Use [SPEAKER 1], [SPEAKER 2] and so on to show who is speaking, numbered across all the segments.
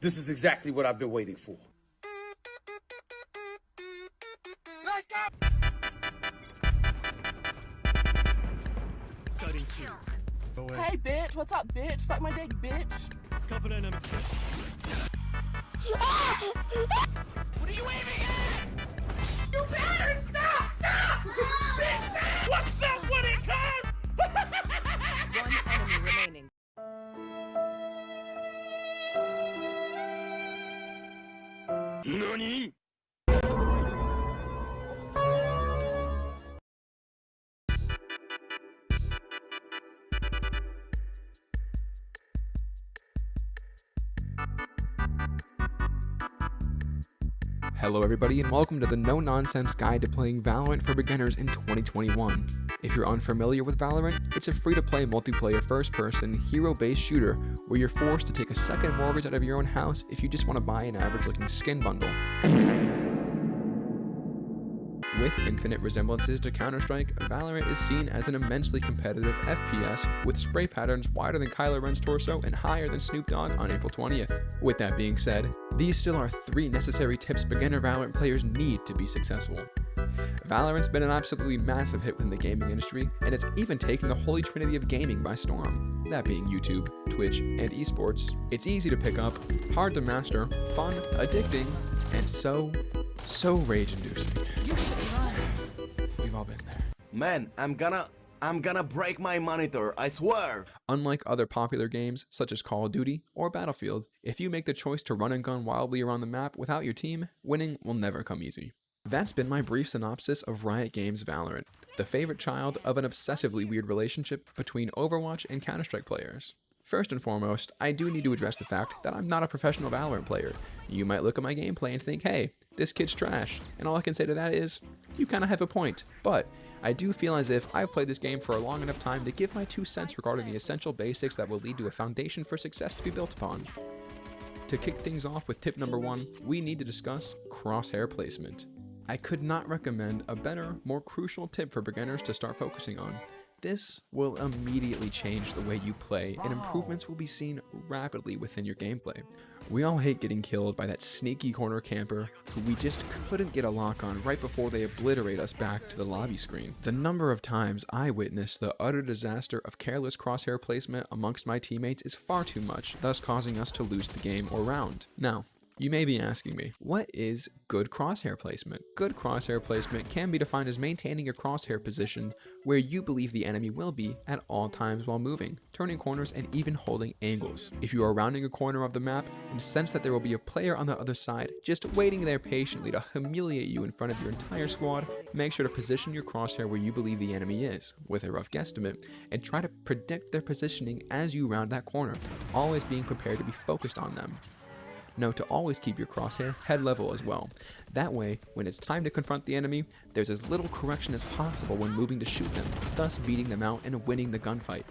[SPEAKER 1] This is exactly what I've been waiting for.
[SPEAKER 2] Let's go!
[SPEAKER 3] Hey, bitch, what's up, bitch? Suck my dick, bitch.
[SPEAKER 2] What are you aiming at? You better stop! Stop! Bitch, what's up with it, cuz?
[SPEAKER 4] One enemy remaining.
[SPEAKER 2] NANI?
[SPEAKER 5] Hello everybody and welcome to the no-nonsense guide to playing Valorant for beginners in 2021. If you're unfamiliar with Valorant, it's a free-to-play multiplayer first-person, hero-based shooter where you're forced to take a second mortgage out of your own house if you just want to buy an average-looking skin bundle. With infinite resemblances to Counter-Strike, Valorant is seen as an immensely competitive FPS with spray patterns wider than Kylo Ren's torso and higher than Snoop Dogg on April 20th. With that being said, these still are 3 necessary tips beginner Valorant players need to be successful. Valorant's been an absolutely massive hit within the gaming industry, and it's even taken the holy trinity of gaming by storm, that being YouTube, Twitch, and esports. It's easy to pick up, hard to master, fun, addicting, and so rage-inducing. We've all been there.
[SPEAKER 6] Man, I'm gonna break my monitor, I swear!
[SPEAKER 5] Unlike other popular games, such as Call of Duty or Battlefield, if you make the choice to run and gun wildly around the map without your team, winning will never come easy. That's been my brief synopsis of Riot Games' Valorant, the favorite child of an obsessively weird relationship between Overwatch and Counter-Strike players. First and foremost, I do need to address the fact that I'm not a professional Valorant player. You might look at my gameplay and think, hey, this kid's trash, and all I can say to that is, you kinda have a point, but I do feel as if I've played this game for a long enough time to give my 2 cents regarding the essential basics that will lead to a foundation for success to be built upon. To kick things off with tip number 1, we need to discuss Crosshair Placement. I could not recommend a better, more crucial tip for beginners to start focusing on. This will immediately change the way you play, and improvements will be seen rapidly within your gameplay. We all hate getting killed by that sneaky corner camper who we just couldn't get a lock on right before they obliterate us back to the lobby screen. The number of times I witnessed the utter disaster of careless crosshair placement amongst my teammates is far too much, thus causing us to lose the game or round. Now, you may be asking me, what is good crosshair placement? Good crosshair placement can be defined as maintaining your crosshair position where you believe the enemy will be at all times while moving, turning corners, and even holding angles. If you are rounding a corner of the map and sense that there will be a player on the other side just waiting there patiently to humiliate you in front of your entire squad, make sure to position your crosshair where you believe the enemy is, with a rough guesstimate, and try to predict their positioning as you round that corner, always being prepared to be focused on them. Note to always keep your crosshair head level as well. That way, when it's time to confront the enemy, there's as little correction as possible when moving to shoot them, thus beating them out and winning the gunfight,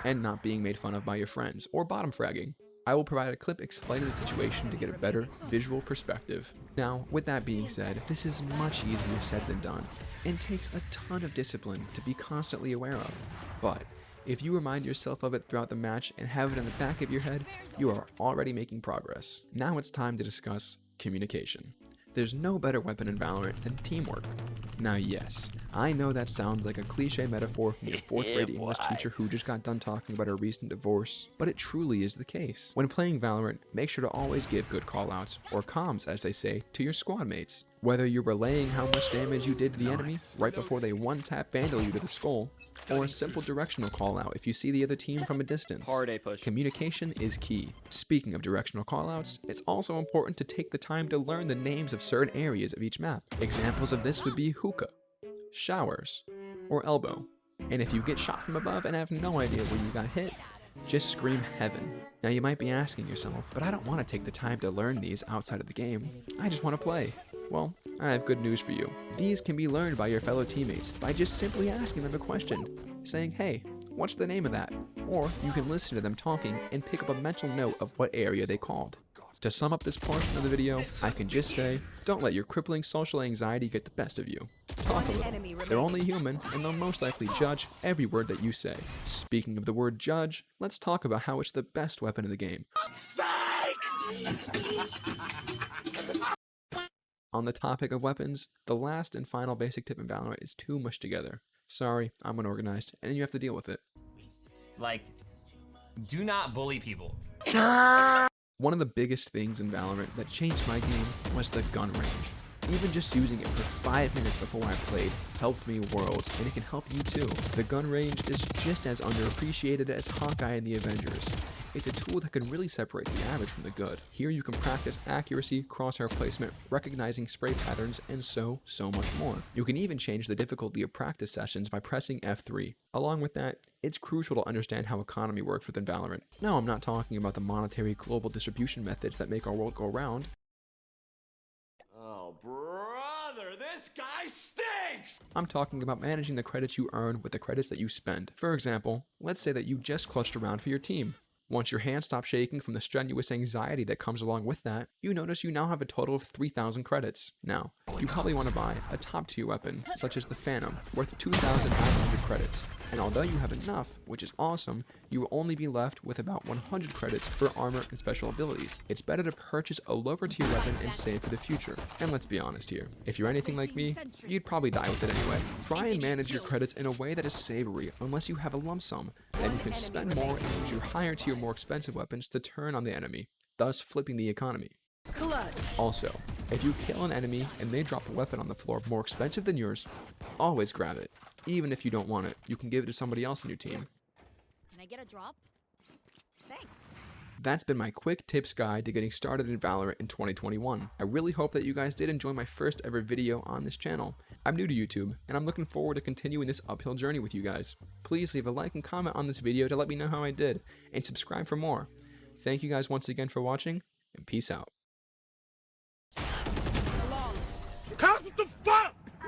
[SPEAKER 5] and not being made fun of by your friends or bottom fragging. I will provide a clip explaining the situation to get a better visual perspective. Now, with that being said, this is much easier said than done, and takes a ton of discipline to be constantly aware of. But if you remind yourself of it throughout the match and have it in the back of your head, you are already making progress. Now it's time to discuss communication. There's no better weapon in Valorant than teamwork. Now yes, I know that sounds like a cliche metaphor from your 4th grade English teacher who just got done talking about her recent divorce, but it truly is the case. When playing Valorant, make sure to always give good callouts, or comms as they say, to your squad mates. Whether you're relaying how much damage you did to the enemy right before they one-tap vandal you to the skull, or a simple directional callout if you see the other team from a distance.
[SPEAKER 7] Hard A push.
[SPEAKER 5] Communication is key. Speaking of directional callouts, it's also important to take the time to learn the names of certain areas of each map. Examples of this would be hookah, showers, or elbow. And if you get shot from above and have no idea where you got hit, just scream heaven. Now you might be asking yourself, but I don't want to take the time to learn these outside of the game. I just want to play. Well, I have good news for you. These can be learned by your fellow teammates by just simply asking them a question, saying, hey, what's the name of that? Or you can listen to them talking and pick up a mental note of what area they called. To sum up this portion of the video, I can just say, don't let your crippling social anxiety get the best of you. Talk a little. They're only human, and they'll most likely judge every word that you say. Speaking of the word judge, let's talk about how it's the best weapon in the game.
[SPEAKER 2] Psych!
[SPEAKER 5] On the topic of weapons, the last and final basic tip in Valorant is too much together. Sorry, I'm unorganized, and you have to deal with it.
[SPEAKER 7] Like, do not bully people.
[SPEAKER 5] One of the biggest things in Valorant that changed my game was the gun range. Even just using it for 5 minutes before I played helped me worlds, and it can help you too. The gun range is just as underappreciated as Hawkeye in the Avengers. It's a tool that can really separate the average from the good. Here you can practice accuracy, crosshair placement, recognizing spray patterns, and so much more. You can even change the difficulty of practice sessions by pressing F3. Along with that, it's crucial to understand how economy works within Valorant. Now, I'm not talking about the monetary global distribution methods that make our world go round.
[SPEAKER 2] Oh, brother, this guy stinks!
[SPEAKER 5] I'm talking about managing the credits you earn with the credits that you spend. For example, let's say that you just clutched around for your team. Once your hands stop shaking from the strenuous anxiety that comes along with that, you notice you now have a total of 3,000 credits. Now, you probably want to buy a top tier weapon, such as the Phantom, worth 2,900 credits. And although you have enough, which is awesome, you will only be left with about 100 credits for armor and special abilities. It's better to purchase a lower tier weapon and save for the future. And let's be honest here, if you're anything like me, you'd probably die with it anyway. Try and manage your credits in a way that is savory, unless you have a lump sum. Then you can spend more and use your higher tier, more expensive weapons to turn on the enemy, thus flipping the economy. Also, if you kill an enemy and they drop a weapon on the floor more expensive than yours, always grab it. Even if you don't want it, you can give it to somebody else in your team.
[SPEAKER 4] Can I get a drop? Thanks.
[SPEAKER 5] That's been my quick tips guide to getting started in Valorant in 2021. I really hope that you guys did enjoy my first ever video on this channel. I'm new to YouTube, and I'm looking forward to continuing this uphill journey with you guys. Please leave a like and comment on this video to let me know how I did, and subscribe for more. Thank you guys once again for watching, and peace out.
[SPEAKER 2] Cops, what the fuck?